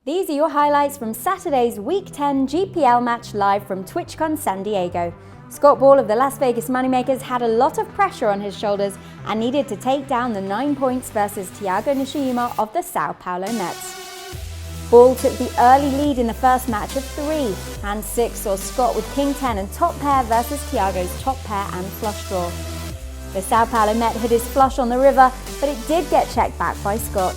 These are your highlights from Saturday's Week 10 GPL match live from TwitchCon San Diego. Scott Ball of the Las Vegas Moneymakers had a lot of pressure on his shoulders and needed to take down the 9 points versus Thiago Nishijima of the Sao Paulo Mets. Ball took the early lead in the first match of 3. Hand 6 saw Scott with King 10 and top pair versus Thiago's top pair and flush draw. The Sao Paulo Met had his flush on the river, but it did get checked back by Scott.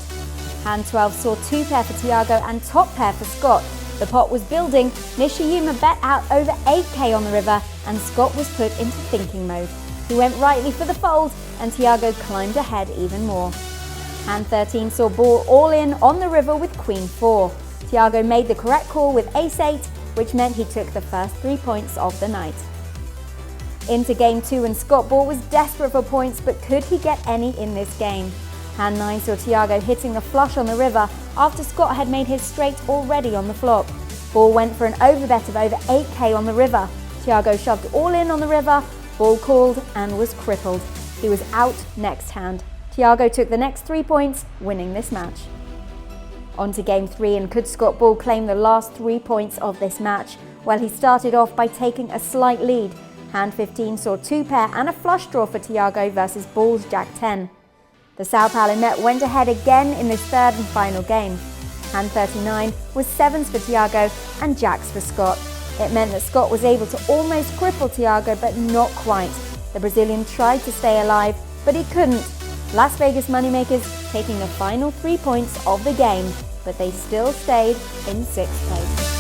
Hand 12 saw 2 pair for Thiago and top pair for Scott. The pot was building, Nishijima bet out over 8k on the river and Scott was put into thinking mode. He went rightly for the fold and Thiago climbed ahead even more. Hand 13 saw Ball all in on the river with Queen 4. Thiago made the correct call with Ace 8, which meant he took the first 3 points of the night. Into Game 2 and Scott Ball was desperate for points, but could he get any in this game? Hand 9 saw Thiago hitting the flush on the river after Scott had made his straight already on the flop. Ball went for an overbet of over 8k on the river. Thiago shoved all in on the river, Ball called and was crippled. He was out next hand. Thiago took the next 3 points, winning this match. On to Game 3, and could Scott Ball claim the last 3 points of this match? Well, he started off by taking a slight lead. Hand 15 saw 2 pair and a flush draw for Thiago versus Ball's Jack 10. The Sao Paulo Met went ahead again in this third and final game. Hand 39 was 7s for Thiago and Jacks for Scott. It meant that Scott was able to almost cripple Thiago, but not quite. The Brazilian tried to stay alive, but he couldn't. Las Vegas Moneymakers taking the final 3 points of the game, but they still stayed in 6th place.